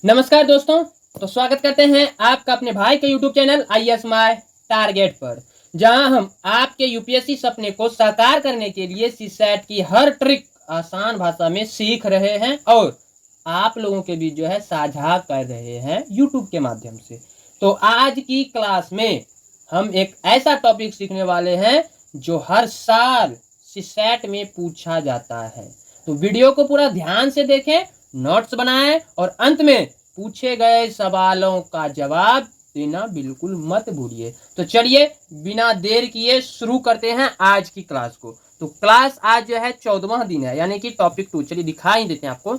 नमस्कार दोस्तों। तो स्वागत करते हैं आपका अपने भाई के YouTube channel IAS my target पर, जहां हम आपके यूपीएससी सपने को साकार करने के लिए सीसैट की हर ट्रिक आसान भाषा में सीख रहे हैं और आप लोगों के बीच जो है साझा कर रहे हैं यूट्यूब के माध्यम से। तो आज की क्लास में हम एक ऐसा टॉपिक सीखने वाले हैं जो हर साल सीसैट में पूछा जाता है। तो वीडियो को पूरा ध्यान से देखें, नोट्स बनाएं और अंत में पूछे गए सवालों का जवाब देना बिल्कुल मत भूलिए। तो चलिए बिना देर किए शुरू करते हैं आज की क्लास को। तो क्लास आज जो है 14वां दिन है, यानी कि टॉपिक 2। चलिए दिखा ही देते हैं आपको।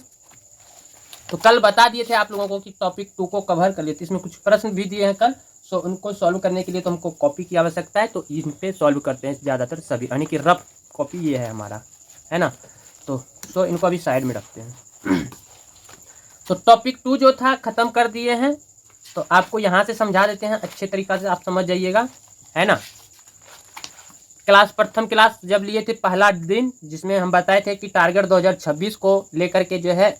तो कल बता दिए थे आप लोगों को कि टॉपिक 2 को कवर कर लेते। इसमें कुछ प्रश्न भी दिए हैं कल, सो उनको सॉल्व करने के लिए तो हमको कॉपी की आवश्यकता है, तो इन पे सॉल्व करते हैं ज़्यादातर सभी, यानी कि रफ कॉपी ये है हमारा, है ना। तो इनको अभी साइड में रखते हैं। तो टॉपिक 2 जो था ख़त्म कर दिए हैं, तो आपको यहाँ से समझा देते हैं, अच्छे तरीक़ा से आप समझ जाइएगा, है ना। प्रथम क्लास जब लिए थे पहला दिन, जिसमें हम बताए थे कि टारगेट 2026 को लेकर के जो है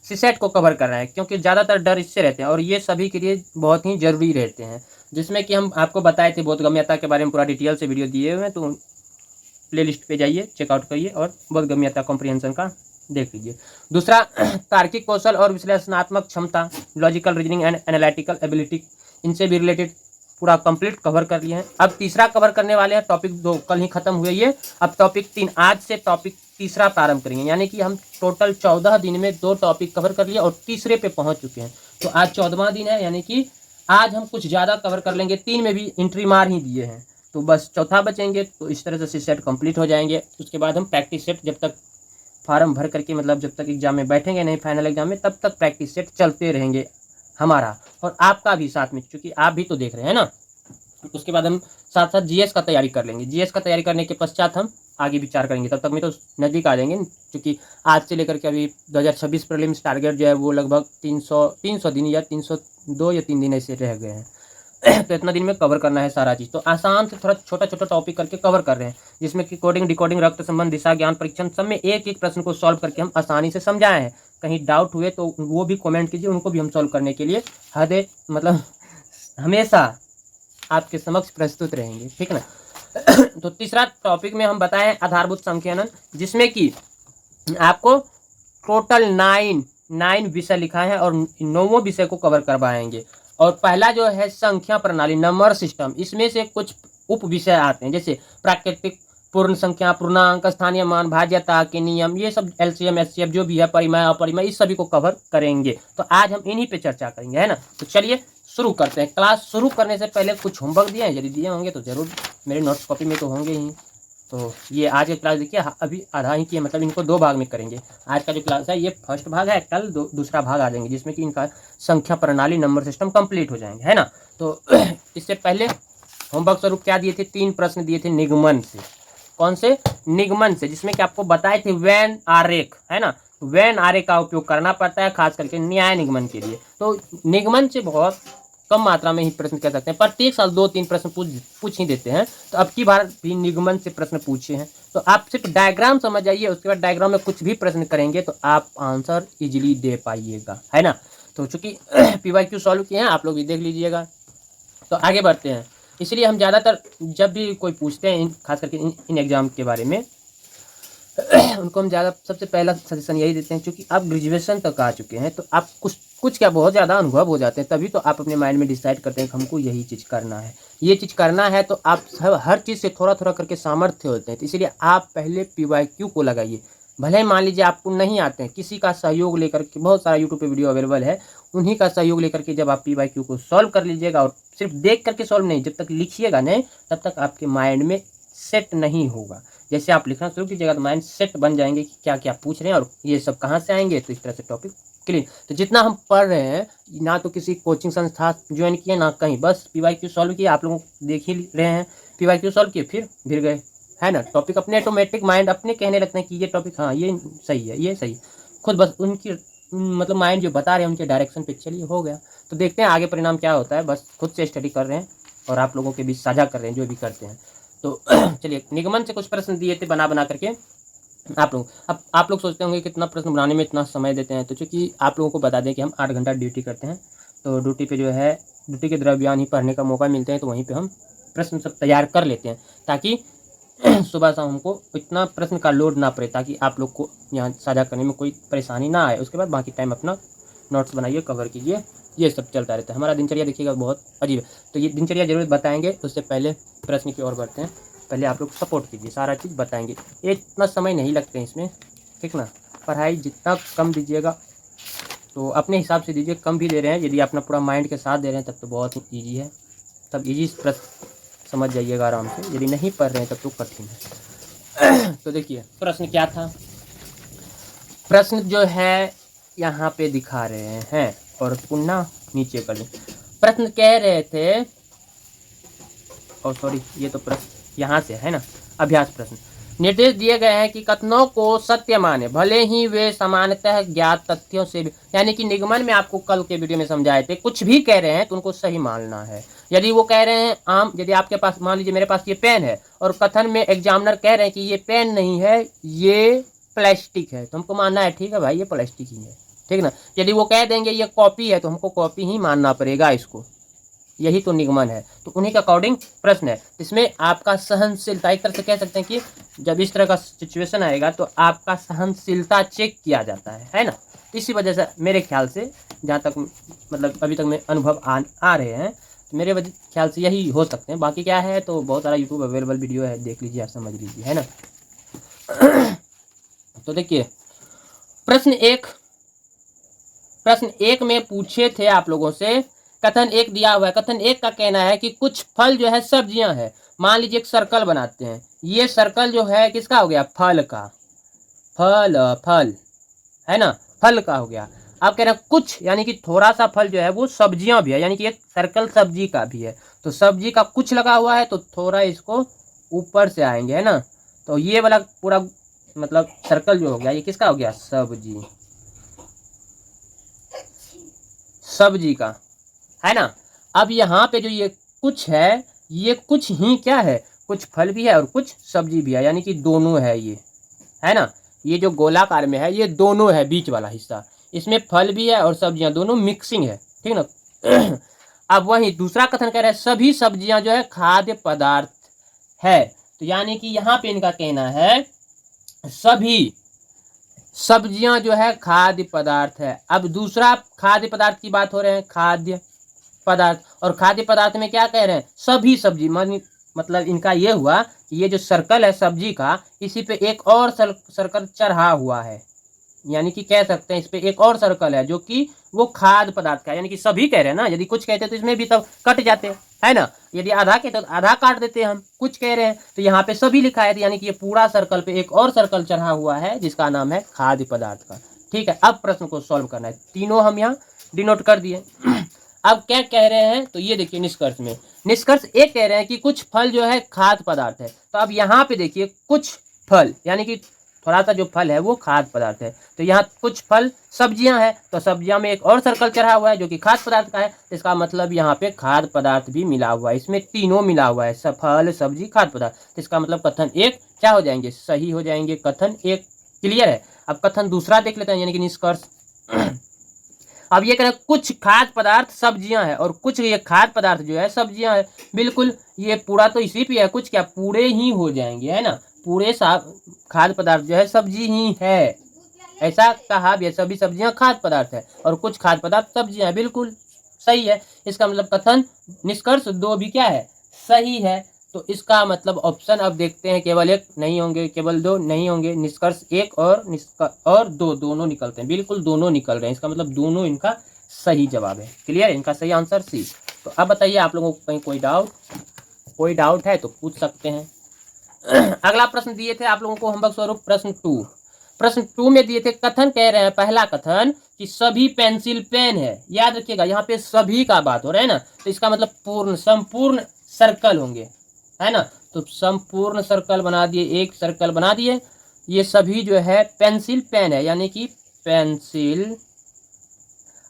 सीसैट को कवर कर रहे हैं, क्योंकि ज़्यादातर डर इससे रहते हैं और ये सभी के लिए बहुत ही ज़रूरी रहते हैं। जिसमें कि हम आपको बताए थे बोधगम्यता के बारे में पूरा डिटेल से वीडियो दिए हुए हैं, तो प्लेलिस्ट पे जाइए, चेकआउट करिए और बोधगम्यता कॉम्प्रिहेंशन का देख लीजिए। दूसरा तार्किक कौशल और विश्लेषणात्मक क्षमता, logical reasoning and analytical ability, इनसे भी रिलेटेड पूरा कंप्लीट कवर कर लिए हैं। अब तीसरा कवर करने वाले हैं, टॉपिक 2 कल ही खत्म हुए ये। अब टॉपिक 3 आज से टॉपिक तीसरा प्रारंभ करेंगे, यानी कि हम टोटल 14 दिन में 2 टॉपिक कवर कर लिए और तीसरे पे पहुंच चुके हैं। तो आज 14वां दिन है, यानी कि आज हम कुछ ज़्यादा कवर कर लेंगे। 3 में भी एंट्री मार ही दिए हैं, तो बस चौथा बचेंगे। तो इस तरह से सेट कंप्लीट हो जाएंगे। उसके बाद हम प्रैक्टिस सेट, जब तक फार्म भर करके, मतलब जब तक एग्जाम में बैठेंगे नहीं फाइनल एग्जाम में, तब तक प्रैक्टिस सेट चलते रहेंगे हमारा और आपका भी साथ में, क्योंकि आप भी तो देख रहे हैं ना। उसके बाद हम साथ साथ जीएस का तैयारी कर लेंगे। जीएस का तैयारी करने के पश्चात हम आगे विचार करेंगे। तब तक में तो नज़दीक आ जाएंगे, क्योंकि आज से लेकर के अभी 2026 प्रीलिम्स टारगेट जो है वो लगभग 300 दिन या 302 या 3 दिन ऐसे रह गए हैं। तो इतना दिन में कवर करना है सारा चीज़। तो आसान से थोड़ा छोटा छोटा टॉपिक करके कवर कर रहे हैं, जिसमें कि कोडिंग, डिकोडिंग, रक्त संबंध, दिशा ज्ञान परीक्षण, सब में एक एक प्रश्न को सॉल्व करके हम आसानी से समझाए हैं। कहीं डाउट हुए तो वो भी कमेंट कीजिए, उनको भी हम सॉल्व करने के लिए मतलब हमेशा आपके समक्ष प्रस्तुत रहेंगे, ठीक है ना। तो तीसरा टॉपिक में हम बताएं आधारभूत संख्यानन, जिसमें कि आपको टोटल 9 विषय लिखा है और 9वें विषय को कवर करवाएंगे। और पहला जो है संख्या प्रणाली, नंबर सिस्टम, इसमें से कुछ उप विषय आते हैं, जैसे प्राकृतिक, पूर्ण संख्या, पूर्णांक, स्थानीय मान, भाज्यता के नियम, ये सब LCM SCF जो भी है, परिमेय अपरिमेय, इस सभी को कवर करेंगे। तो आज हम इन्हीं पे चर्चा करेंगे, है ना। तो चलिए शुरू करते हैं। क्लास शुरू करने से पहले कुछ होमवर्क दिए हैं, यदि दिए होंगे तो ज़रूर मेरे नोट्स कॉपी में तो होंगे ही। तो ये आज की क्लास देखिए, अभी आधा ही किया, मतलब इनको 2 भाग में करेंगे। आज का जो क्लास है ये फर्स्ट भाग है, कल दूसरा भाग आ जाएंगे, जिसमें कि इनका संख्या प्रणाली, नंबर सिस्टम कंप्लीट हो जाएंगे, है ना। तो इससे पहले होमवर्क स्वरूप क्या दिए थे, 3 प्रश्न दिए थे निगमन से। कौन से? निगमन से, जिसमें कि आपको बताए थे वेन आरेख, है ना। वेन आरेख का उपयोग करना पड़ता है, खास करके न्याय निगमन के लिए। तो निगमन से बहुत कम मात्रा में ही प्रश्न कर सकते हैं, प्रत्येक साल 2-3 प्रश्न पूछ ही देते हैं। तो अब की बार भी निगमन से प्रश्न पूछे हैं, तो आप सिर्फ डायग्राम समझ जाइए, उसके बाद डायग्राम में कुछ भी प्रश्न करेंगे तो आप आंसर इजीली दे पाइएगा, है ना। तो चूंकि PYQ सॉल्व किए हैं, आप लोग भी देख लीजिएगा। तो आगे बढ़ते हैं। इसलिए हम ज़्यादातर जब भी कोई पूछते हैं, खास करके इन एग्ज़ाम के बारे में, उनको हम ज़्यादा सबसे पहला सजेशन यही देते हैं, क्योंकि आप ग्रेजुएशन तक आ चुके हैं, तो आप कुछ क्या बहुत ज़्यादा अनुभव हो जाते हैं, तभी तो आप अपने माइंड में डिसाइड करते हैं कि हमको यही चीज़ करना है, ये चीज़ करना है। तो आप हर चीज़ से थोड़ा थोड़ा करके सामर्थ्य होते हैं। तो इसलिए आप पहले PYQ को लगाइए। भले ही मान लीजिए आपको नहीं आते हैं, किसी का सहयोग लेकर के, बहुत सारा यूट्यूब पे वीडियो अवेलेबल है, उन्हीं का सहयोग लेकर के जब आप PYQ को सॉल्व कर लीजिएगा, और सिर्फ देख करके सॉल्व नहीं, जब तक लिखिएगा नहीं तब तक आपके माइंड में सेट नहीं होगा। जैसे आप लिखना शुरू कीजिएगा तो माइंड सेट बन जाएंगे कि क्या क्या पूछ रहे हैं और ये सब कहाँ से आएंगे। तो इस तरह से टॉपिक क्लियर। तो जितना हम पढ़ रहे हैं, ना तो किसी कोचिंग संस्था ज्वाइन किए, ना कहीं, बस PYQ सॉल्व किए। आप लोगों को देख ही रहे हैं, PYQ सॉल्व किए फिर गिर गए, है ना। टॉपिक अपने ऑटोमेटिक माइंड अपने कहने लगते हैं कि ये टॉपिक, हाँ ये सही है, ये सही, खुद बस उनकी मतलब माइंड जो बता रहे हैं उनके डायरेक्शन पे चलिए, हो गया। तो देखते हैं आगे परिणाम क्या होता है। बस खुद से स्टडी कर रहे हैं और आप लोगों के बीच साझा कर रहे हैं जो भी करते हैं। तो चलिए, निगमन से कुछ प्रश्न दिए थे बना करके। अब आप लोग सोचते होंगे कितना प्रश्न बनाने में इतना समय देते हैं, तो चूँकि आप लोगों को बता दें कि हम 8 घंटा ड्यूटी करते हैं, तो ड्यूटी पे जो है ड्यूटी के दरमियान ही पढ़ने का मौका मिलते हैं, तो वहीं पे हम प्रश्न सब तैयार कर लेते हैं, ताकि सुबह शाम हमको इतना प्रश्न का लोड ना पड़े, ताकि आप लोग को यहाँ साझा करने में कोई परेशानी ना आए। उसके बाद बाकी टाइम अपना नोट्स बनाइए, कवर कीजिए, ये सब चलता रहता है। हमारा दिनचर्या देखिएगा बहुत अजीब है, तो ये दिनचर्या जरूर बताएंगे। उससे पहले प्रश्न की ओर बढ़ते हैं। पहले आप लोग सपोर्ट कीजिए, सारा चीज़ बताएंगे, ये इतना समय नहीं लगते हैं इसमें, ठीक ना। पढ़ाई जितना कम दीजिएगा तो अपने हिसाब से दीजिए, कम भी दे रहे हैं यदि अपना पूरा माइंड के साथ दे रहे हैं तब तो बहुत ही ईजी है, तब ईजी प्रश्न समझ जाइएगा आराम से। यदि नहीं पढ़ रहे हैं तब तो कठिन है। तो देखिए प्रश्न क्या था। प्रश्न जो है यहाँ पे दिखा रहे हैं और पुनः नीचे कर लें। प्रश्न कह रहे थे, और सॉरी ये तो प्रश्न यहाँ से है ना, अभ्यास प्रश्न। निर्देश दिए गए हैं कि कथनों को सत्य माने भले ही वे सामान्यतः ज्ञात तथ्यों से भी, यानी कि निगमन में आपको कल के वीडियो में समझाए थे, कुछ भी कह रहे हैं तो उनको सही मानना है। यदि वो कह रहे हैं आम, यदि आपके पास मान लीजिए मेरे पास ये पेन है और कथन में एग्जामिनर कह रहे हैं कि ये पेन नहीं है ये प्लास्टिक है, तो हमको मानना है ठीक है भाई ये प्लास्टिक ही है, ठीक ना। यदि वो कह देंगे ये कॉपी है तो हमको कॉपी ही मानना पड़ेगा इसको, यही तो निगमन है। तो उन्हीं के अकॉर्डिंग प्रश्न है, इसमें आपका सहनशीलता, एक तरह से कह सकते हैं कि जब इस तरह का सिचुएशन आएगा तो आपका सहनशीलता चेक किया जाता है ना। तो इसी वजह से मेरे ख्याल से जहाँ तक मतलब अभी तक में अनुभव आ रहे हैं, तो मेरे ख्याल से यही हो सकते हैं। बाकी क्या है तो बहुत सारा यूट्यूब अवेलेबल वीडियो है, देख लीजिए, आप समझ लीजिए, है ना। तो देखिए प्रश्न एक में पूछे थे आप लोगों से, कथन एक दिया हुआ है। कथन एक का कहना है कि कुछ फल जो है सब्जियां हैं। मान लीजिए एक सर्कल बनाते हैं, ये सर्कल जो है किसका हो गया, फल का, फल है ना, फल का हो गया। अब कह रहे हैं कुछ, यानी कि थोड़ा सा फल जो है वो सब्जियां भी है, यानी कि एक सर्कल सब्जी का भी है, तो सब्जी का कुछ लगा हुआ है तो थोड़ा इसको ऊपर से आएंगे, है ना। तो ये वाला पूरा मतलब सर्कल जो हो गया ये किसका हो गया, सब्जी का, है ना। अब यहाँ पे जो ये कुछ है, ये कुछ ही क्या है, कुछ फल भी है और कुछ सब्जी भी है, यानी कि दोनों है ये, है ना। ये जो गोलाकार में है ये दोनों है, बीच वाला हिस्सा, इसमें फल भी है और सब्जियां दोनों मिक्सिंग है, ठीक ना। अब वही दूसरा कथन कह रहे हैं सभी सब्जियां जो है खाद्य पदार्थ है, तो यानी कि यहाँ पे इनका कहना है सभी सब्जियां जो है खाद्य पदार्थ है। अब दूसरा खाद्य पदार्थ की बात हो रहे हैं, खाद्य पदार्थ, और खाद्य पदार्थ में क्या कह रहे हैं, सभी सब्जी, मतलब इनका ये हुआ कि ये जो सर्कल है सब्जी का, इसी पे एक और सर्कल चढ़ा हुआ है, यानी कि कह सकते हैं इस पे एक और सर्कल है जो कि वो खाद्य पदार्थ का, यानी कि सभी कह रहे हैं ना। यदि कुछ कहते तो इसमें भी तब कट जाते, है ना। यदि आधा कहते तो आधा काट देते हम, कुछ कह रहे हैं तो यहाँ पे सभी लिखा है, यानी कि ये पूरा सर्कल पे एक और सर्कल चढ़ा हुआ है जिसका नाम है खाद्य पदार्थ का, ठीक है। अब प्रश्न को सॉल्व करना है, तीनों हम यहाँ डिनोट कर दिए। अब क्या कह रहे हैं, तो ये देखिए निष्कर्ष में, निष्कर्ष एक कह रहे हैं कि कुछ फल जो है खाद्य पदार्थ है। तो अब यहाँ पे देखिए कुछ फल, यानी कि थोड़ा सा जो फल है वो खाद्य पदार्थ है, तो यहाँ कुछ फल सब्जियां हैं, तो सब्जियां में एक और सर्कल चढ़ा हुआ है जो कि खाद्य पदार्थ का है, इसका मतलब यहाँ पे खाद्य पदार्थ भी मिला हुआ है, इसमें तीनों मिला हुआ है, फल सब्जी खाद्य पदार्थ, तो इसका मतलब कथन एक क्या हो जाएंगे, सही हो जाएंगे। कथन एक क्लियर है। अब कथन दूसरा देख लेते हैं, यानी कि निष्कर्ष। अब ये कह रहे हैं कुछ खाद्य पदार्थ सब्जियां हैं और कुछ ये खाद्य पदार्थ जो है सब्जियां हैं, बिल्कुल ये पूरा तो इसी पे है, कुछ क्या पूरे ही हो जाएंगे, है ना। पूरे खाद्य पदार्थ जो है सब्जी ही है, ऐसा कहा भी है, सभी सब्जियां खाद्य पदार्थ है और कुछ खाद्य पदार्थ सब्जियां, बिल्कुल सही है। इसका मतलब कथन निष्कर्ष दो भी क्या है, सही है। तो इसका मतलब ऑप्शन अब देखते हैं, केवल एक नहीं होंगे, केवल दो नहीं होंगे, निष्कर्ष एक और दो दोनों निकलते हैं, बिल्कुल दोनों निकल रहे हैं, इसका मतलब दोनों इनका सही जवाब है। क्लियर, इनका सही आंसर सी। तो अब बताइए आप लोगों को कहीं कोई डाउट है तो पूछ सकते हैं। अगला प्रश्न दिए थे आप लोगों को होमवर्क स्वरूप प्रश्न टू में दिए थे, कथन कह रहे हैं, पहला कथन कि सभी पेंसिल पेन है। याद रखिएगा यहाँ पे सभी का बात हो रहा है ना, तो इसका मतलब संपूर्ण सर्कल होंगे, है ना। तो संपूर्ण सर्कल बना दिए, एक सर्कल बना दिए, ये सभी जो है पेंसिल पेन है, यानी कि पेंसिल।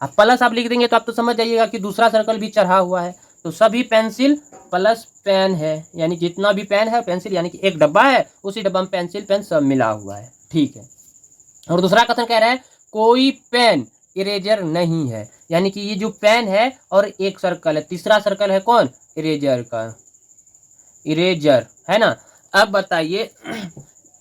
अब प्लस आप लिख देंगे तो आप तो समझ जाइएगा कि दूसरा सर्कल भी चढ़ा हुआ है, तो सभी पेंसिल प्लस पेन है, यानी जितना भी पेन है पेंसिल, यानी कि एक डब्बा है, उसी डब्बा में पेंसिल पेन सब मिला हुआ है। ठीक है। और दूसरा कथन कह रहा है कोई पेन इरेजर नहीं है, यानी कि ये जो पेन है और एक सर्कल है, तीसरा सर्कल है कौन, इरेजर का, इरेजर है ना। अब बताइए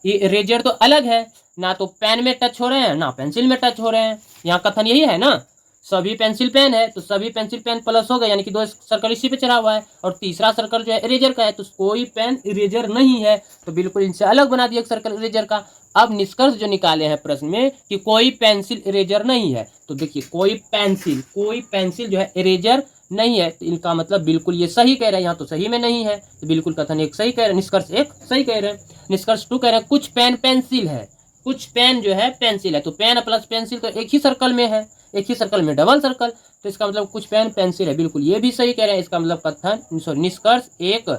ये इरेजर तो अलग है, ना तो पेन में टच हो रहे हैं ना पेंसिल में टच हो रहे हैं, यहाँ कथन यही है ना। सभी पेंसिल पेन है तो सभी पेंसिल पेन प्लस हो गए, यानी कि दो सर्कल इसी पे चढ़ा हुआ है, और तीसरा सर्कल जो है इरेजर का है, तो कोई पेन इरेजर नहीं है, तो बिल्कुल इनसे अलग बना दिया एक सर्कल इरेजर का। अब निष्कर्ष जो निकाले हैं प्रश्न में कि कोई पेंसिल इरेजर नहीं है, तो देखिए कोई पेंसिल जो है इरेजर नहीं है, तो इनका मतलब बिल्कुल ये सही कह रहे हैं, यहाँ तो सही में नहीं है, तो बिल्कुल कथन एक सही कह रहे हैं, निष्कर्ष एक सही कह रहे हैं। निष्कर्ष 2 कह रहे हैं कुछ पेन पेंसिल है, कुछ पेन जो है पेंसिल है, तो पेन प्लस पेंसिल तो एक ही सर्कल में है, एक ही सर्कल में डबल सर्कल, तो इसका मतलब कुछ पेन पेंसिल है, बिल्कुल ये भी सही कह रहे हैं। इसका मतलब कथन सॉरी निष्कर्ष 1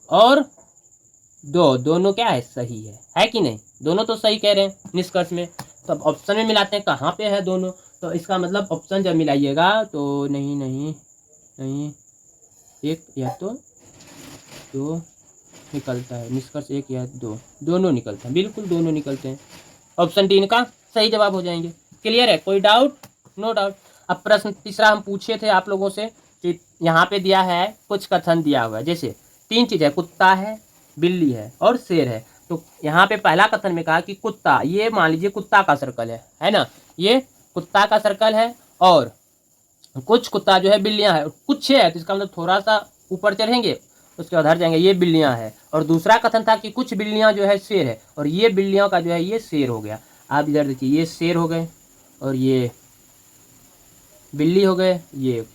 और 2 दोनों क्या है, सही है कि नहीं, दोनों तो सही कह रहे हैं निष्कर्ष में। तो अब ऑप्शन में मिलाते हैं कहाँ पे है दोनों, तो इसका मतलब ऑप्शन जब मिलाइएगा तो नहीं नहीं नहीं, एक या तो 2 निकलता है, निष्कर्ष 1 या 2 दोनों निकलते हैं, बिल्कुल दोनों निकलते हैं। ऑप्शन 3 का सही जवाब हो जाएंगे। क्लियर है, कोई डाउट, नो डाउट। अब प्रश्न तीसरा हम पूछे थे आप लोगों से कि यहाँ पे दिया है कुछ कथन दिया हुआ है, जैसे 3 चीज़ है, कुत्ता है, बिल्ली है और शेर है। तो यहाँ पे पहला कथन में कहा कि कुत्ता, ये मान लीजिए कुत्ता का सर्कल है ना, ये कुत्ता का सर्कल है, और कुछ कुत्ता जो है बिल्लियाँ है, कुछ है, तो इसका मतलब थोड़ा सा ऊपर चढ़ेंगे उसके बाद हट जाएंगे, ये बिल्लियाँ है। और दूसरा कथन था कि कुछ बिल्लियाँ जो है शेर है, और ये बिल्लियों का जो है ये शेर हो गया। आप इधर देखिए ये शेर हो गए और ये बिल्ली हो गए, ये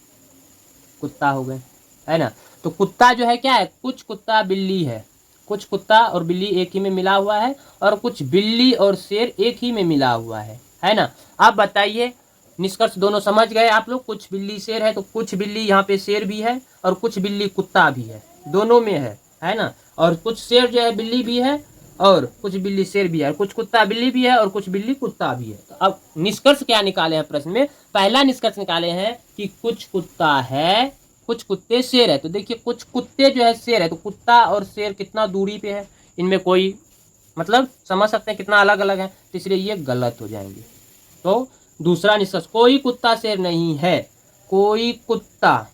कुत्ता हो गए, है ना। तो कुत्ता जो है क्या है, कुछ कुत्ता बिल्ली है, कुछ कुत्ता और बिल्ली एक ही में मिला हुआ है, और कुछ बिल्ली और शेर एक ही में मिला हुआ है ना। आप बताइए निष्कर्ष दोनों समझ गए आप लोग, कुछ बिल्ली शेर है, तो कुछ बिल्ली यहाँ पे शेर भी है और कुछ बिल्ली कुत्ता भी है, दोनों में है ना। और कुछ शेर जो है बिल्ली भी है और कुछ बिल्ली शेर भी है, कुछ कुत्ता बिल्ली भी है और कुछ बिल्ली कुत्ता भी है। तो अब निष्कर्ष क्या निकाले हैं प्रश्न में, पहला निष्कर्ष निकाले हैं कि कुछ कुत्ता है, कुछ कुत्ते शेर है। तो देखिए कुछ कुत्ते जो है शेर है, तो कुत्ता और शेर कितना दूरी पे है, इनमें कोई मतलब समझ सकते हैं कितना अलग अलग है, तो इसलिए ये गलत हो जाएंगे। तो दूसरा निष्कर्ष कोई कुत्ता शेर नहीं है, कोई कुत्ता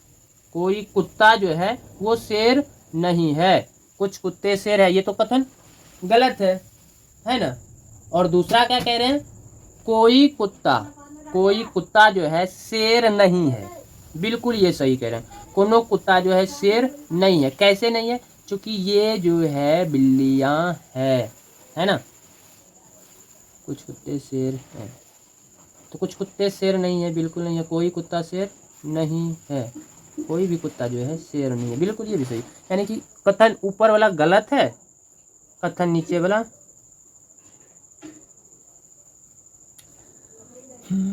जो है वो शेर नहीं है, कुछ कुत्ते शेर है, ये तो कथन गलत है ना। और दूसरा क्या कह रहे हैं, कोई कुत्ता जो है शेर नहीं है, बिल्कुल ये सही कह रहे हैं, कोनो कुत्ता जो है शेर नहीं है। कैसे नहीं है, क्योंकि ये जो है बिल्लियां है ना, कुछ कुत्ते शेर हैं, तो कुछ कुत्ते शेर नहीं है, बिल्कुल नहीं है, कोई कुत्ता शेर नहीं है, कोई भी कुत्ता जो है शेर नहीं है, बिल्कुल ये भी सही। यानी कि कथन ऊपर वाला गलत है, कथन नीचे वाला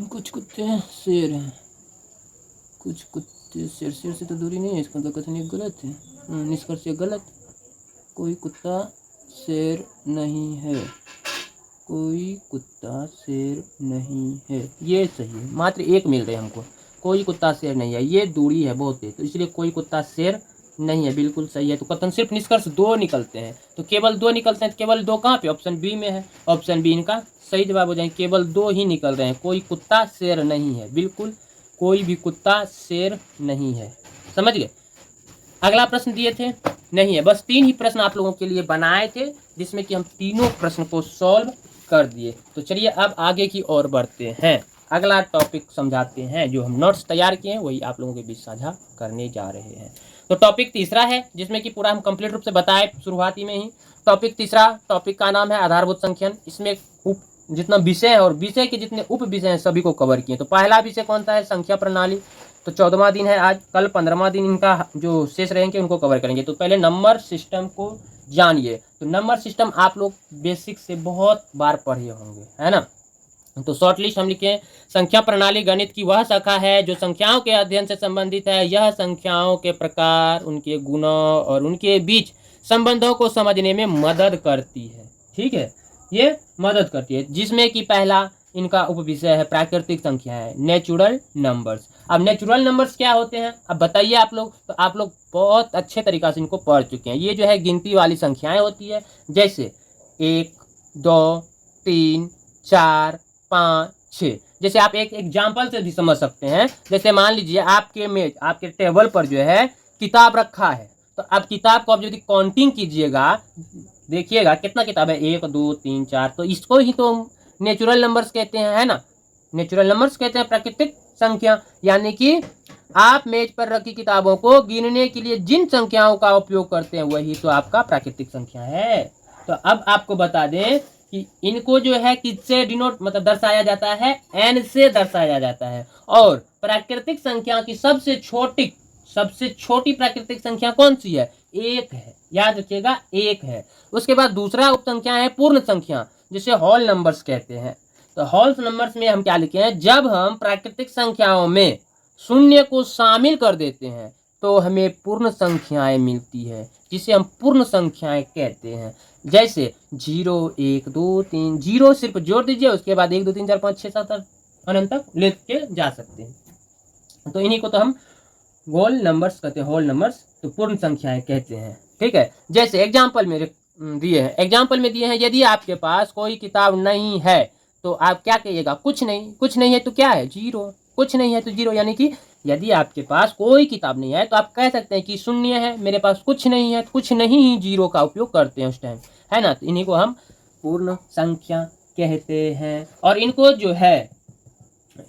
कुछ कुत्ते शेर हैं, कुछ कुत्ते शेर से तो दूरी नहीं है, इसका मतलब कथन एक गलत है, निष्कर्ष गलत, कोई कुत्ता शेर नहीं है, कोई कुत्ता शेर नहीं है, ये सही है। मात्र एक मिल रहे हमको, कोई कुत्ता शेर नहीं है, ये दूरी है बहुत है, तो इसलिए कोई कुत्ता शेर नहीं है, बिल्कुल सही है। तो कथन सिर्फ निष्कर्ष 2 निकलते हैं, तो केवल 2 निकलते हैं, केवल 2 कहाँ पे, ऑप्शन बी में है, ऑप्शन बी इनका सही जवाब हो जाएंगे, केवल 2 ही निकल रहे हैं, कोई कुत्ता शेर नहीं है, बिल्कुल कोई भी कुत्ता शेर नहीं है, समझ गए। अगला प्रश्न दिए थे नहीं है, बस 3 ही प्रश्न आप लोगों के लिए बनाए थे, जिसमें कि हम तीनों प्रश्न को सॉल्व कर दिए। तो चलिए अब आगे की ओर बढ़ते हैं, अगला टॉपिक समझाते हैं, जो हम नोट्स तैयार किए हैं वही आप लोगों के बीच साझा करने जा रहे हैं। तो टॉपिक तीसरा है, जिसमें कि पूरा हम कंप्लीट रूप से बताए शुरुआती में ही। टॉपिक तीसरा, टॉपिक का नाम है आधारभूत संख्यन। इसमें जितना विषय है और विषय के जितने उप विषय हैं सभी को कवर किए। तो पहला विषय कौन सा है, संख्या प्रणाली। तो 14वां दिन है आज, कल 15वां दिन इनका जो शेष रहेंगे उनको कवर करेंगे। तो पहले नंबर सिस्टम को जानिए। तो नंबर सिस्टम आप लोग बेसिक से बहुत बार पढ़े होंगे, है ना। तो शॉर्ट लिस्ट हम लिखे, संख्या प्रणाली गणित की वह शाखा है जो संख्याओं के अध्ययन से संबंधित है। यह संख्याओं के प्रकार, उनके गुणों और उनके बीच संबंधों को समझने में मदद करती है। ठीक है, ये मदद करती है, जिसमें कि पहला इनका उपविषय है प्राकृतिक संख्याएं, नेचुरल नंबर्स। अब नेचुरल नंबर्स क्या होते हैं अब बताइए आप लोग, तो आप लोग बहुत अच्छे तरीक़ा से इनको पढ़ चुके हैं। ये जो है गिनती वाली संख्याएं होती है, जैसे 1 2 3 4 5 6। जैसे आप एक एग्जाम्पल से भी समझ सकते हैं, जैसे मान लीजिए आपके मेज आपके टेबल पर जो है किताब रखा है, तो आप किताब को आप यदि काउंटिंग कीजिएगा, देखिएगा कितना किताब है 1 2 3 4, तो इसको ही तो नेचुरल नंबर्स कहते हैं, है ना। नेचुरल नंबर्स कहते हैं प्राकृतिक संख्या, यानी कि आप मेज पर रखी किताबों को गिनने के लिए जिन संख्याओं का उपयोग करते हैं वही तो आपका प्राकृतिक संख्या है। तो अब आपको बता दें कि इनको जो है किससे डिनोट मतलब दर्शाया जाता है, एन से दर्शाया जाता है। और प्राकृतिक संख्या की सबसे छोटी प्राकृतिक संख्या कौन सी है, एक है, याद रखिएगा एक है। उसके बाद दूसरा उप संख्या है पूर्ण संख्या, जिसे होल नंबर्स कहते हैं। तो होल नंबर्स में हम क्या लिखे हैं, जब हम प्राकृतिक संख्याओं में शून्य को शामिल कर देते हैं तो हमें पूर्ण संख्याएं मिलती है, जिसे हम पूर्ण संख्याएं कहते हैं। जैसे 0 1 2 3, 0 सिर्फ जोड़ दीजिए, उसके बाद 1 2 3 4 5 6 7 8 अनंत तक लेके जा सकते हैं। तो इन्हीं को तो हम होल नंबर्स कहते हैं, होल नंबर्स तो पूर्ण संख्याएं कहते हैं, ठीक है। जैसे एग्जाम्पल में दिए हैं, एग्जाम्पल में दिए हैं, यदि आपके पास कोई किताब नहीं है तो आप क्या कहिएगा, कुछ नहीं है तो क्या है, 0, कुछ नहीं है तो 0। यानी कि यदि आपके पास कोई किताब नहीं है तो आप कह सकते हैं कि शून्य है, मेरे पास कुछ नहीं है, कुछ नहीं ही 0 का उपयोग करते हैं उस टाइम, है ना। तो इन्हीं को हम पूर्ण संख्या कहते हैं। और इनको जो है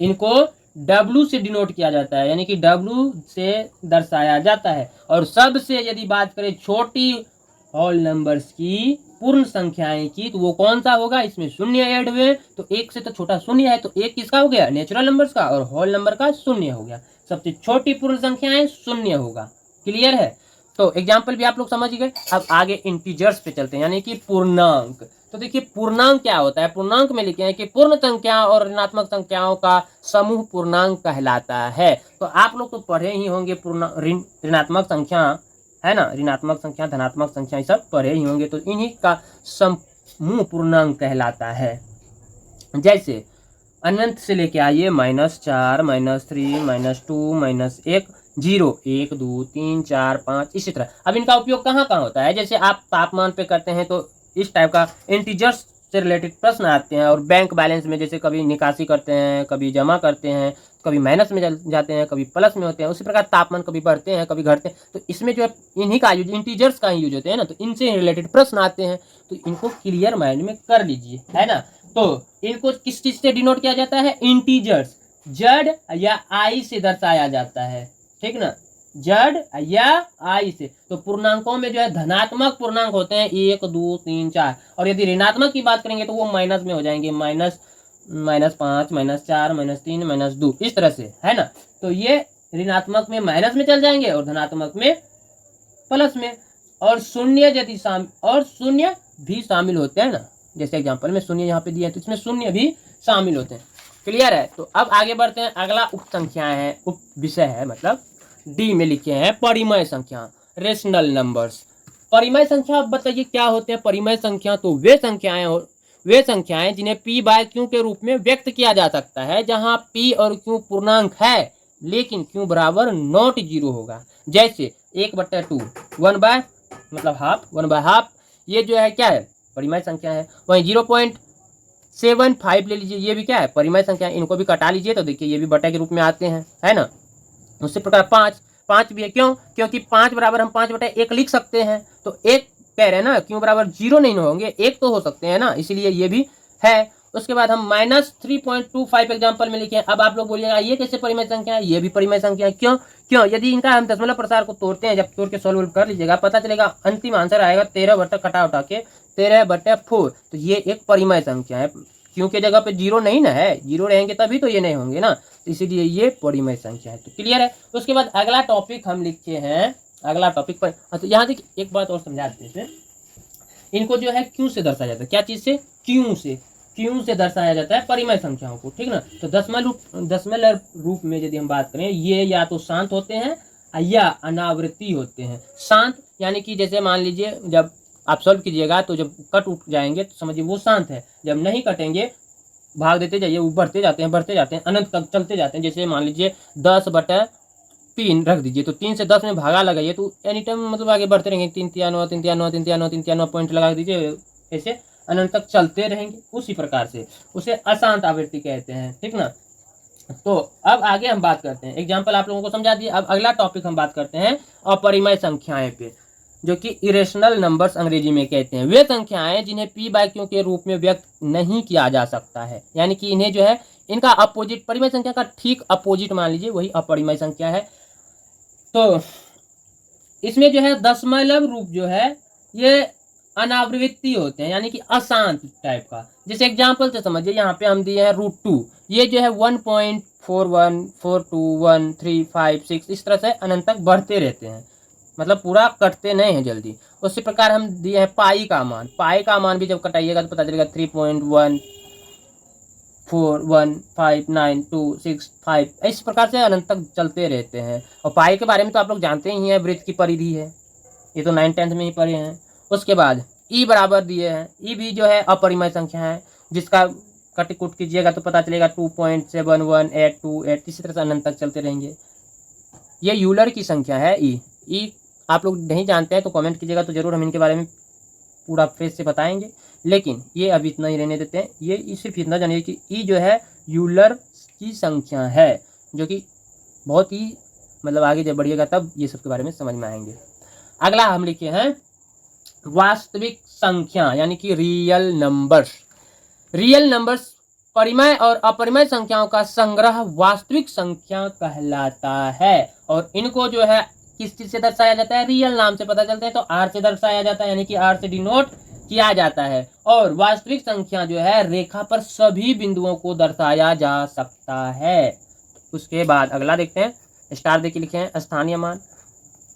इनको W से डिनोट किया जाता है, यानी कि W से दर्शाया जाता है। और सबसे यदि बात करें छोटी होल नंबर्स की, पूर्ण संख्याएं की, तो वो कौन सा होगा, इसमें शून्य ऐड हुए, तो एक से तो छोटा शून्य है, तो एक किसका हो गया, नेचुरल नंबर्स का, और होल नंबर का शून्य हो गया। सबसे छोटी पूर्ण संख्याएं शून्य होगा। क्लियर है। तो एग्जाम्पल भी आप लोग समझ गए। अब आगे इंटीजर्स पे चलते हैं, यानी कि पूर्णांक। तो देखिए पूर्णांक क्या होता है, पूर्णांक में लिखे हैं कि पूर्ण संख्या और ऋणात्मक संख्याओं का समूह पूर्णांक कहलाता है। तो आप लोग तो पढ़े ही होंगे ऋणात्मक संख्या, है ना, ऋणात्मक संख्या, धनात्मक संख्या, ये सब पढ़े ही होंगे। तो इन्हीं का समूह पूर्णांक कहलाता है। जैसे अनंत से लेके आइए -4 -3 -2 -1 0 1 2 3 4 5, इसी तरह। अब इनका उपयोग कहाँ कहाँ होता है, जैसे आप तापमान पे करते हैं तो इस टाइप का इंटीजर्स से रिलेटेड प्रश्न आते हैं। और बैंक बैलेंस में जैसे कभी निकासी करते हैं, कभी जमा करते हैं, कभी माइनस में जाते हैं, कभी प्लस में होते हैं। उसी प्रकार तापमान कभी बढ़ते हैं, कभी घटते हैं। तो इसमें जो है इन्हीं का यूज, इंटीजर्स का ही यूज होते हैं ना, तो इनसे रिलेटेड प्रश्न आते हैं। तो इनको क्लियर माइंड में कर लीजिए, है ना। तो इनको किस चीज से डिनोट किया जाता है, इंटीजर्स, जड़ या आई से दर्शाया जाता है, ठीक ना, जड़ या आई से। तो पूर्णांकों में जो है धनात्मक पूर्णांक होते हैं 1 2 3 4, और यदि ऋणात्मक की बात करेंगे तो वो माइनस में हो जाएंगे, -5 -4 -3 -2, इस तरह से, है ना। तो ये ऋणात्मक में माइनस में चल जाएंगे और धनात्मक में प्लस में। और शून्य यदि शून्य भी शामिल होते हैं ना, जैसे एग्जांपल में शून्य यहाँ पे दिया है तो इसमें शून्य भी शामिल होते हैं। क्लियर है। तो अब आगे बढ़ते हैं, अगला उप संख्याएं है, उप विषय है, मतलब डी में लिखे हैं परिमेय संख्या, रेशनल नंबर्स। परिमेय संख्या बताइए क्या होते हैं परिमेय संख्या। तो वे संख्याएं जिन्हें p/q के रूप में व्यक्त किया जा सकता है, जहां p और q पूर्णांक है लेकिन q बराबर नॉट 0 होगा। जैसे 1/2, 1/2, ये जो है क्या है, परिमेय संख्या है। वहीं 0.75 ले लीजिए, ये भी क्या है, परिमेय संख्या है। इनको भी कटा लीजिए तो देखिए ये भी बटा के रूप में आते हैं, है ना। उसी प्रकार 5 भी है, क्यों, क्योंकि 5 बराबर हम 5/1 लिख सकते हैं। तो एक कह रहे हैं ना, क्यों बराबर 0 नहीं होंगे, एक तो हो सकते हैं ना, इसलिए ये भी है। उसके बाद हम -3.25 एग्जाम्पल में लिखे हैं। अब आप लोग बोलिएगा ये कैसे परिमेय संख्या है, ये भी परिमेय संख्या है। क्यों, यदि इनका हम दशमलव प्रसार को तोड़ते हैं, जब तोड़ के सॉल्व कर लीजिएगा पता चलेगा अंतिम आंसर आएगा 13 कटा उठा के 13/4। तो ये एक परिमेय संख्या है, क्योंकि जगह पे 0 नहीं ना है, 0 रहेंगे तभी तो ये नहीं होंगे ना, तो इसीलिए ये परिमेय संख्या है। तो क्लियर है। उसके बाद अगला टॉपिक हम लिखे हैं, अगला टॉपिक पर तो यहाँ देखिए एक बात और समझा देते हैं। इनको जो है क्यों से दर्शाया जाता है, क्या चीज से, क्यों से दर्शाया जाता है परिमेय संख्याओं को, ठीक ना। तो दशमलव रूप में यदि हम बात करें, ये या तो शांत होते हैं या अनावृत्ति होते हैं। शांत यानी कि जैसे मान लीजिए जब आप सॉल्व कीजिएगा तो जब कट उठ जाएंगे तो समझिए वो शांत है, जब नहीं कटेंगे भाग देते जाइए, वो बढ़ते जाते हैं अनंत तक चलते जाते हैं। जैसे मान लीजिए 10/3 रख दीजिए, तो 3 से 10 में भागा लगाइए तो एनी टाइम मतलब आगे बढ़ते रहेंगे। 3 पॉइंट लगा दीजिए, ऐसे अनंत तक चलते रहेंगे। उसी प्रकार से उसे अशांत आवृत्ति कहते हैं, ठीक ना। तो अब आगे हम बात करते हैं, एग्जाम्पल आप लोगों को समझा दिया। अब अगला टॉपिक हम बात करते हैं अपरिमेय संख्याएं पे, जो कि इरेशनल नंबर्स अंग्रेजी में कहते हैं। वे संख्याएं जिन्हें पी बाई क्यू के रूप में व्यक्त नहीं किया जा सकता है, यानी कि इन्हें जो है इनका अपोजिट, परिमेय संख्या का ठीक अपोजिट मान लीजिए, वही अपरिमेय संख्या है। तो इसमें जो है दशमलव रूप जो है ये अनावृत्ति होते हैं, यानी कि अशांत टाइप का। जैसे एग्जाम्पल से समझिए, यहाँ पे हम दिए हैं √2, ये जो है 1.41421356 इस तरह से अनंत तक बढ़ते रहते हैं, मतलब पूरा कटते नहीं हैं जल्दी। उसी प्रकार हम दिए हैं पाई का मान भी जब कटाइएगा तो पता चलेगा 3.14159265, इस प्रकार से अनंत तक चलते रहते हैं। और पाई के बारे में तो आप लोग जानते ही हैं, वृत्त की परिधि है, ये तो 9th-10th में ही पढ़े हैं। उसके बाद ई बराबर दिए हैं, ई भी जो है अपरिमेय संख्या है, जिसका कट कुट कीजिएगा तो पता चलेगा 2.71828, इसी तरह से अनंत तक चलते रहेंगे। ये यूलर की संख्या है ई आप लोग नहीं जानते हैं तो कमेंट कीजिएगा, तो जरूर हम इनके बारे में पूरा फेस से बताएंगे, लेकिन ये अभी इतना ही रहने देते हैं। ये सिर्फ इतना जानिए कि ई जो है यूलर की संख्या है, जो कि बहुत ही मतलब आगे जब बढ़िएगा तब ये सब के बारे में समझ में आएंगे। अगला हम लिखे हैं वास्तविक संख्या, यानी कि रियल नंबर्स। रियल नंबर्स परिमेय और अपरिमेय संख्याओं का संग्रह वास्तविक संख्या कहलाता है, और इनको जो है किस चीज से दर्शाया जाता है, रियल नाम से पता चलते हैं, तो आर से दर्शाया जाता है, यानी कि आर से डिनोट किया जाता है। और वास्तविक संख्या जो है रेखा पर सभी बिंदुओं को दर्शाया जा सकता है। उसके बाद अगला देखते हैं, स्टार देके लिखे हैं स्थानीय मान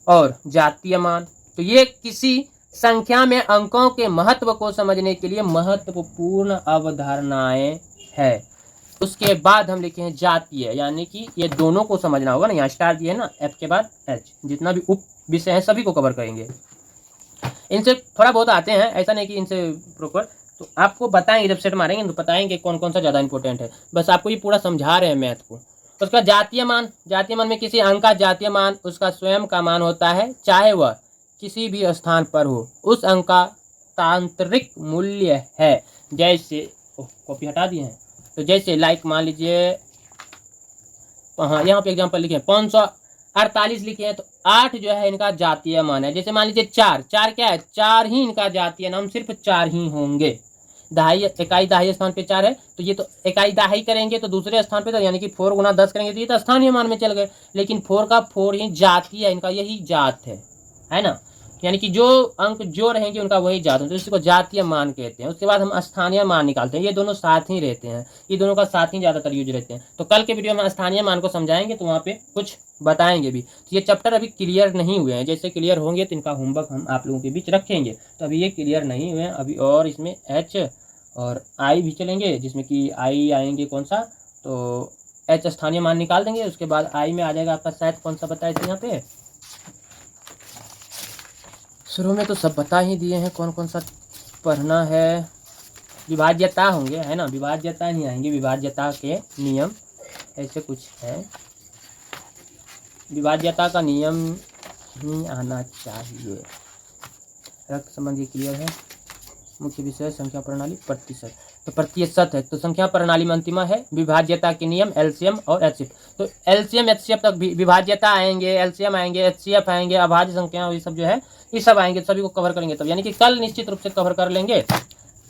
और जातीय मान। तो ये किसी संख्या में अंकों के महत्व को समझने के लिए महत्वपूर्ण अवधारणाएं है। उसके बाद हम लिखे हैं जातीय, यानी कि ये दोनों को समझना होगा ना, यहाँ स्टार दिए है ना, एफ के बाद एच, जितना भी उप विषय है सभी को कवर करेंगे। इनसे थोड़ा बहुत आते हैं, ऐसा नहीं कि इनसे प्रॉपर, तो आपको बताएंगे जब सेट मारेंगे तो बताएंगे कौन कौन सा ज़्यादा इंपॉर्टेंट है, बस आपको ये पूरा समझा रहे हैं मैथ को। उसका जातीय मान में किसी अंक का जातीय मान उसका स्वयं का मान होता है, चाहे वह किसी भी स्थान पर हो, उस अंक का तांत्रिक मूल्य है। जैसे कॉपी हटा दिए हैं, तो जैसे लाइक मान लीजिए, हाँ यहाँ पे एग्जांपल लिखे हैं 548 लिखे हैं, तो 8 जो है इनका जातीय मान है। जैसे मान लीजिए 4 क्या है, 4 ही इनका जातीय नाम, सिर्फ 4 ही होंगे। दहाई इकाई दहाई स्थान पे 4 है, तो ये तो इकाई दहाई करेंगे तो दूसरे स्थान पे, तो यानी कि 4 गुना 10 करेंगे तो ये तो स्थानीय मान में चल गए, लेकिन 4 का 4 ही जातीय है, इनका यही जात है ना, यानी कि जो अंक जो रहेंगे उनका वही जात है, तो इसको जातीय मान कहते हैं। उसके बाद हम स्थानीय मान निकालते हैं, ये दोनों साथ ही रहते हैं, ये दोनों का साथ ही ज़्यादातर यूज रहते हैं। तो कल के वीडियो में स्थानीय मान को समझाएंगे, तो वहाँ पे कुछ बताएंगे भी। तो ये चैप्टर अभी क्लियर नहीं हुए हैं, जैसे क्लियर होंगे तो इनका होमवर्क हम आप लोगों के बीच रखेंगे। तो अभी ये क्लियर नहीं हुए हैं अभी, और इसमें एच और आई भी चलेंगे, जिसमें कि आई आएंगे कौन सा, तो एच स्थानीय मान निकाल देंगे, उसके बाद आई में आ जाएगा आपका शायद कौन सा बताए थे यहाँ पे, शुरू में तो सब बता ही दिए हैं कौन कौन सा पढ़ना है। विभाज्यता होंगे, है ना, विभाज्यता नहीं आएंगे, विभाज्यता के नियम ऐसे कुछ है, विभाज्यता का नियम ही आना चाहिए। रक्त संबंधी क्लियर है। मुख्य विषय संख्या प्रणाली प्रतिशत, तो प्रतिशत है, तो संख्या प्रणाली में अंतिमा है विभाज्यता के नियम, एलसीएम और एचसीएफ। तो एलसीएम एचसीएफ तक भी विभाज्यता आएंगे, एलसीएम आएंगे, एचसीएफ आएंगे, अभाज्य संख्या, ये सब जो है ये सब आएंगे, सभी को कवर करेंगे तब, यानी कि कल निश्चित रूप से कवर कर लेंगे।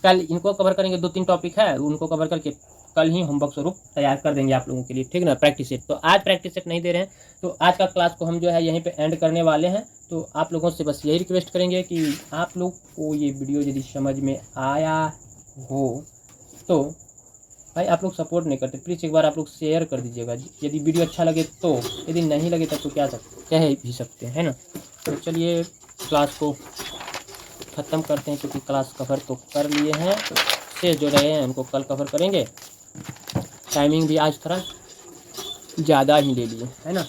कल इनको कवर करेंगे, 2-3 टॉपिक है उनको कवर करके कल ही होमवर्क स्वरूप तैयार कर देंगे आप लोगों के लिए, ठीक ना, प्रैक्टिस सेट। तो आज प्रैक्टिस सेट नहीं दे रहे हैं, तो आज का क्लास को हम जो है यहीं पे एंड करने वाले हैं। तो आप लोगों से बस यही रिक्वेस्ट करेंगे कि आप लोग को ये वीडियो यदि समझ में आया हो तो भाई आप लोग सपोर्ट नहीं करते, प्लीज़ एक बार आप लोग शेयर कर दीजिएगा, यदि वीडियो अच्छा लगे तो, यदि नहीं लगे तब तो कह भी सकते हैं ना। तो चलिए क्लास को ख़त्म करते हैं, क्योंकि क्लास कवर तो कर लिए हैं, तो से जो रहे हैं उनको कल कवर करेंगे। टाइमिंग भी आज थोड़ा ज़्यादा ही ले लिए, है ना।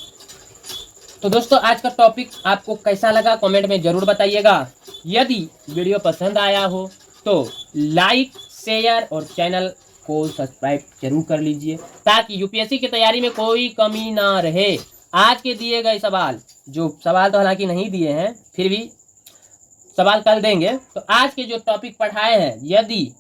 तो दोस्तों आज का टॉपिक आपको कैसा लगा कमेंट में ज़रूर बताइएगा। यदि वीडियो पसंद आया हो तो लाइक, शेयर और चैनल को सब्सक्राइब जरूर कर लीजिए ताकि यूपीएससी की तैयारी में कोई कमी ना रहे। आज के दिए गए सवाल, जो सवाल तो हालांकि नहीं दिए हैं, फिर भी सवाल कल देंगे। तो आज के जो टॉपिक पढ़ाए हैं, यदि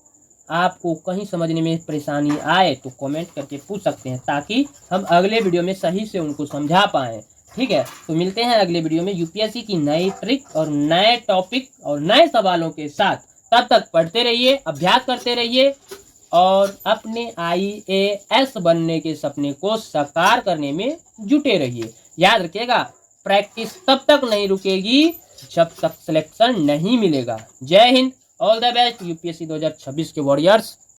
आपको कहीं समझने में परेशानी आए तो कमेंट करके पूछ सकते हैं ताकि हम अगले वीडियो में सही से उनको समझा पाएँ। ठीक है, तो मिलते हैं अगले वीडियो में यूपीएससी की नई ट्रिक और नए टॉपिक और नए सवालों के साथ। तब तक पढ़ते रहिए, अभ्यास करते रहिए और अपने आईएएस बनने के सपने को साकार करने में जुटे रहिए। याद रखिएगा, प्रैक्टिस तब तक नहीं रुकेगी जब तक सिलेक्शन नहीं मिलेगा। जय Hind, all the best UPSC 2026 के वॉरियर्स।